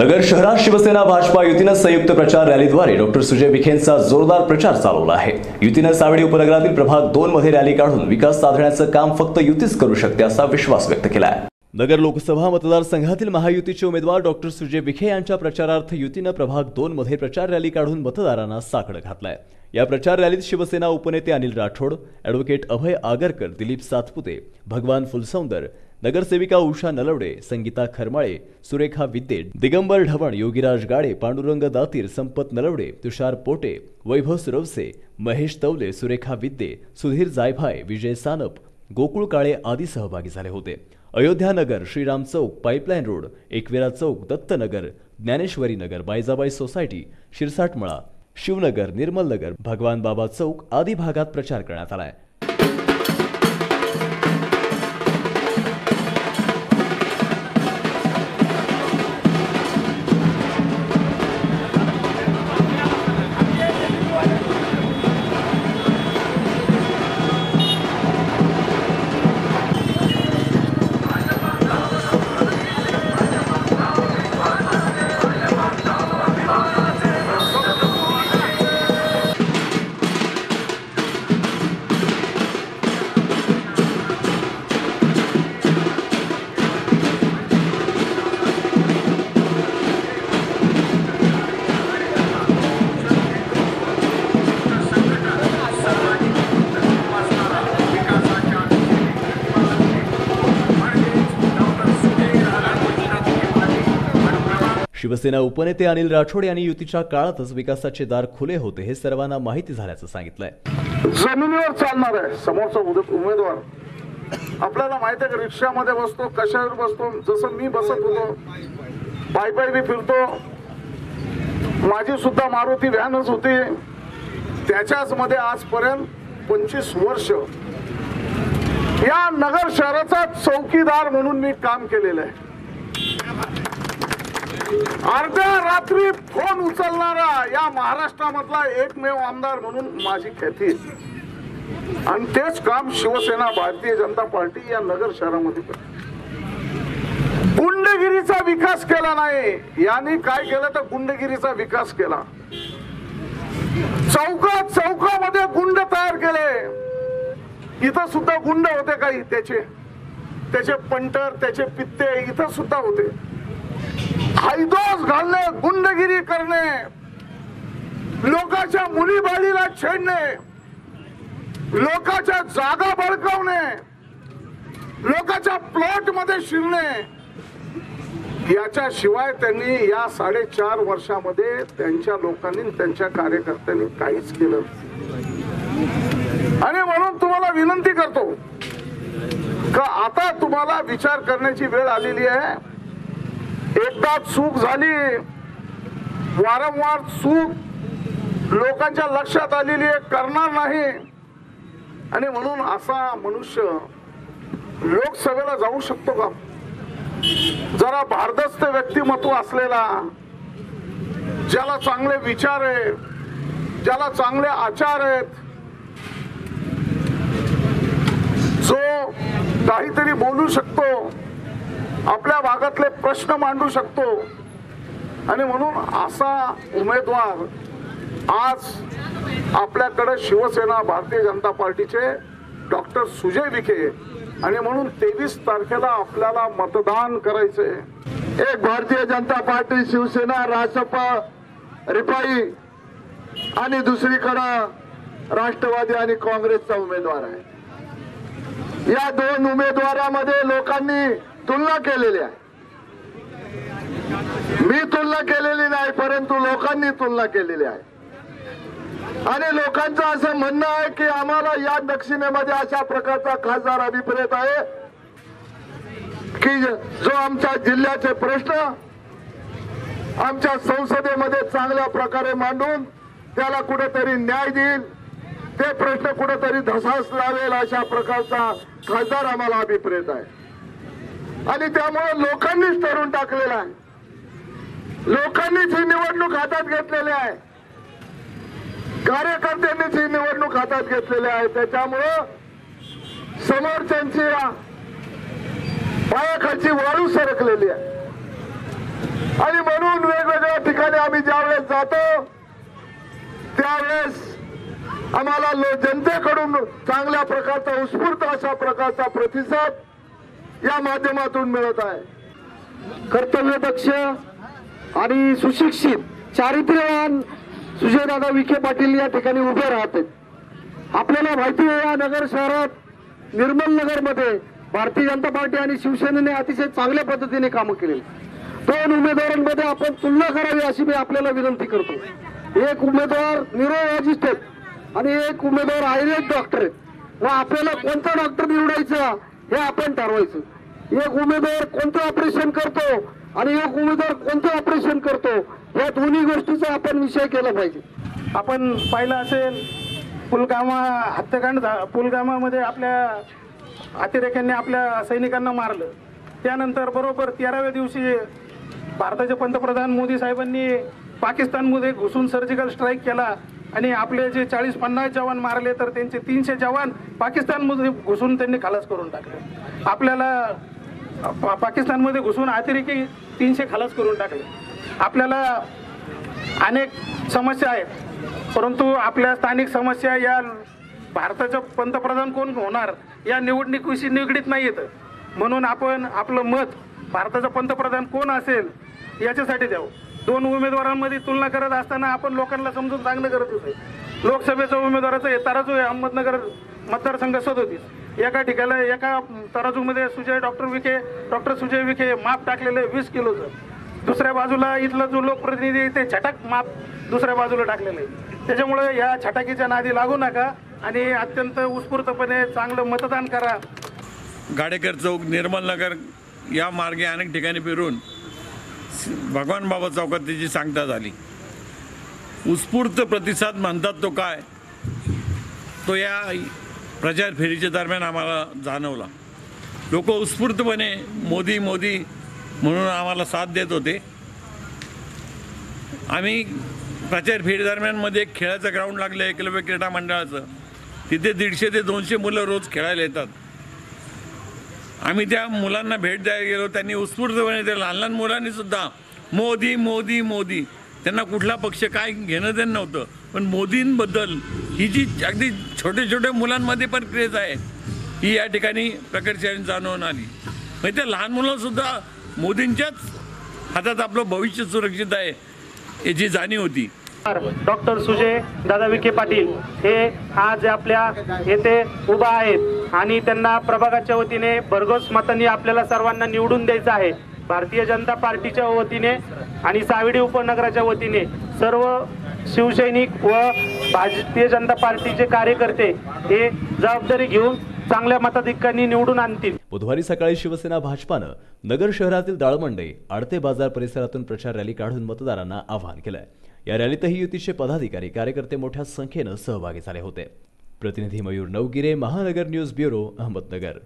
नगर शहरात शिवसेना भाजपा युतीनं संयुक्त प्रचार रॅलीद्वारे डॉक्टर सुजय विखेंचा जोरदार प्रचार चालवला आहे। युतीनं सावेडी उपनगरातील प्रभाग 2 मध्ये रॅली काढून विकास साधण्याचं काम फक्त युतीच करू शकते असा विश्वास व्यक्त केला आहे। नगर लोकसभा मतदारसंघातील महायुतीचे उमेदवार डॉक्टर सुजय विखे यांच्या प्रचारार्थ युतीनं प्रभाग 2 मध्ये प्रचार रॅली काढून मतदारांना साकडं घातलंय। या प्रचार रॅलीत शिवसेना उपनेते अनिल राठोड, ॲडव्होकेट अभय आगरकर, दिलीप सातपुते, भगवान फुलसौंदर, नगरसेविका उषा नलवडे, संगीता खरमाळे, सुरेखा विद्ये, दिगंबर ढवण, योगीराज गाडे, पांडुरंग दातीर, संपत नलवडे, तुषार पोटे, वैभव सुरवसे, महेश तवले, सुरेखा विद्ये, सुधीर जायभाय, विजय सानप, गोकुळ काळे आदी सहभागी झाले होते। अयोध्या नगर, श्रीराम चौक, पाइपलाइन रोड, एकवेरा चौक, दत्तनगर, ज्ञानेश्वरी नगर, बायजाबाई सोसायटी, शिरसाटमळा, शिवनगर, निर्मल नगर, भगवान बाबा चौक आदी भागात प्रचार करण्यात आलाय। शिवसेना उपनेते अनिल राठोड यांनी युतीच्या काळातच विकासाचे दार खुले होते हे सर्वांना माहिती झाल्याचं सांगितलंय। जमिनीवर चालणार आहे समोरचा उमेदवार। आपल्याला माहिती आहे की रिक्षामध्ये बसतो, कशावर बसतो, जसं मी बसत होतो, पायी बी फिरतो, माझी सुद्धा मारुती व्हॅनच होती, त्याच्याच मध्ये आजपर्यंत 25 वर्ष या नगर शहराचा चौकीदार म्हणून मी काम केलेलं आहे। अर्ध्या रात्री फोन उचलणारा या महाराष्ट्रामधला एकमेव आमदार म्हणून माझी ख्याती आहे। आणि तेच काम शिवसेना भारतीय जनता पार्टी या नगर शहरामध्ये करते। गुंडगिरीचा विकास केला नाही, यांनी काय केलं तर गुंडगिरीचा विकास केला। चौकामध्ये गुंड तयार केले। इथं सुद्धा गुंड होते काही, त्याचे पंटर, त्याचे पित्ते इथं सुद्धा होते। हायदोस घालणे, गुंडगिरी करणे, लोकांच्या मुली बाळीला छेडणे, लोकांच्या जागा बळकावणे, लोकांच्या प्लॉट मध्ये शिरणे, याच्याशिवाय त्यांनी या 4.5 वर्षामध्ये त्यांच्या लोकांनी, त्यांच्या कार्यकर्त्यांनी काहीच केलं। आणि म्हणून तुम्हाला विनंती करतो का आता तुम्हाला विचार करण्याची वेळ आलेली आहे। एकदा चूक झाली, वारंवार चूक लोकांच्या लक्षात आलेली आहे, करणार नाही। आणि म्हणून असा मनुष्य लोकसभेला जाऊ शकतो का? जरा भारदस्त व्यक्तिमत्व असलेला, ज्याला चांगले विचार आहे, ज्याला चांगले आचार आहेत, जो काहीतरी बोलू शकतो, आपल्या भागातले प्रश्न मांडू शकतो। आणि म्हणून असा उमेदवार आज आपल्याकडे शिवसेना भारतीय जनता पार्टीचे डॉक्टर सुजय विखे। आणि म्हणून 23 तारखेला आपल्याला मतदान करायचे। एक भारतीय जनता पार्टी, शिवसेना, रासपा, रिपाई आणि दुसरीकडे राष्ट्रवादी आणि काँग्रेसचा उमेदवार आहे। या 2 उमेदवारांमध्ये लोकांनी तुलना केलेली आहे। मी तुलना केलेली नाही, परंतु लोकांनी तुलना केलेली आहे। आणि लोकांचं असं म्हणणं आहे की आम्हाला या दक्षिणेमध्ये अशा प्रकारचा खासदार अभिप्रेत आहे की जो आमच्या जिल्ह्याचे प्रश्न आमच्या संसदेमध्ये चांगल्या प्रकारे मांडून त्याला कुठेतरी न्याय देईल, ते प्रश्न कुठेतरी धसास लावेल, अशा प्रकारचा खासदार आम्हाला अभिप्रेत आहे। आणि त्यामुळे लोकांनीच ठरवून टाकलेलं आहे, लोकांनीच ही निवडणूक हातात घेतलेली आहे, कार्यकर्त्यांनीच ही निवडणूक हातात घेतलेली आहे। त्याच्यामुळं समोरच्यांची पायाखालची वाळू सरकलेली आहे। आणि म्हणून आम्ही ज्यावेळेस जातो त्यावेळेस आम्हाला जनतेकडून चांगल्या प्रकारचा उत्स्फूर्त अशा प्रकारचा प्रतिसाद या माध्यमातून मिळत आहे. कर्तव्यदक्ष आणि सुशिक्षित चारित्र्यवान सुजयदादा विखे पाटील या ठिकाणी उभे राहतात. आपल्याला माहिती आहे या नगर शहरात निर्मल नगर मध्ये भारतीय जनता पार्टी आणि शिवसेनेने अतिशय चांगल्या पद्धतीने कामं केली. दोन उमेदवारांमध्ये आपण तुलना करावी अशी मी आपल्याला विनंती करतो. एक उमेदवार न्यूरोलॉजिस्ट आहेत आणि एक उमेदवार आयुर्वेद डॉक्टर आहेत. मग आपल्याला कोणता डॉक्टर निवडायचा हे आपण ठरवायचं. एक उमेदवार कोणतं ऑपरेशन करतो आणि एक उमेदवार कोणतं ऑपरेशन करतो या दोन्ही गोष्टीचा आपण विषय केला पाहिजे. आपण पाहिलं असेल पुलगामा हत्याकांड पुलगामामध्ये आपल्या अतिरेक्यांनी आपल्या सैनिकांना मारलं. त्यानंतर बरोबर 13व्या दिवशी भारताचे पंतप्रधान मोदी साहेबांनी पाकिस्तानमध्ये घुसून सर्जिकल स्ट्राईक केला आणि आपले जे 40-50 जवान मारले तर त्यांचे 300 जवान पाकिस्तानमध्ये घुसून त्यांनी खलास करून टाकले. आपल्याला पाकिस्तानमध्ये घुसून अतिरेकी 300 खलास करून टाकले. आपल्याला अनेक समस्या आहेत परंतु आपल्या स्थानिक समस्या या भारताचा पंतप्रधान कोण होणार या निवडणुकीशी निगडीत नाही आहेत. म्हणून आपण आपलं मत भारताचा पंतप्रधान कोण असेल याच्यासाठी द्यावं. दोन उमेदवारांमध्ये तुलना करत असताना आपण लोकांना समजून सांगणं गरजेचं आहे. लोकसभेच्या उमेदवाराचं हे तराजू आहे. अहमदनगर मतदारसंघ 37. एका ठिकाणी एका तराजूमध्ये डॉक्टर सुजय विखे माप टाकलेलं 20 किलोचं. दुसऱ्या बाजूला इथला जो लोकप्रतिनिधी ते छटाक माप दुसऱ्या बाजूला टाकलेलं आहे. त्याच्यामुळे या छटाकीच्या नादी लागू नका आणि अत्यंत उत्स्फूर्तपणे चांगलं मतदान करा. गाडेकर चौक, निर्मल नगर या मार्गे अनेक ठिकाणी फिरून भगवान बाबा चौकात त्याची सांगता झाली. उत्स्फूर्त प्रतिसाद म्हणतात तो काय, तो या प्रचार फेरीच्या दरम्यान आम्हाला जाणवला. लोक उत्स्फूर्तपणे मोदी मोदी म्हणून आम्हाला साथ देत होते. आम्ही प्रचार फेरी दरम्यानमध्ये एक खेळाचं ग्राउंड लागलं एकलव्य क्रीडा मंडळाचं. तिथे 150 ते 200 मुलं रोज खेळायला येतात. आम्ही त्या मुलांना भेट द्यायला गेलो. त्यांनी उत्स्फूर्तपणे त्या लहान लहान मुलांनी सुद्धा मोदी मोदी मोदी, त्यांना कुठला पक्ष काय घेणं देणं नव्हतं, पण मोदींबद्दल ही जी अगदी छोटे छोट्या मुलांमध्ये पण क्रेज आहे ही या ठिकाणी प्रकर्षाने जाणवून आली. म्हणजे त्या लहान मुलांसुद्धा मोदींच्याच हातात आपलं भविष्य सुरक्षित आहे याची जाणीव होती. डॉक्टर सुजय दादा विखे पाटील हे आज आपल्या येथे उभा आहेत आणि त्यांना प्रभागाच्या वतीने भरघोस मतांनी आपल्याला सर्वांना निवडून द्यायचं आहे. भारतीय जनता पार्टीच्या वतीने आणि सावेडी उपनगराच्या वतीने सर्व शिवसैनिक व भारतीय जनता पार्टीचे कार्यकर्ते हे जबाबदारी घेऊन चांगल्या मताधिक्यांनी निवडून आणतील. बुधवारी सकाळी शिवसेना भाजपानं नगर शहरातील दाळमंडई आडते बाजार परिसरातून प्रचार रॅली काढून मतदारांना आवाहन केलंय. या रॅलीतही युतीचे पदाधिकारी कार्यकर्ते मोठ्या संख्येनं सहभागी झाले होते. प्रतिनिधी मयूर नवगिरे, महानगर न्यूज ब्युरो, अहमदनगर.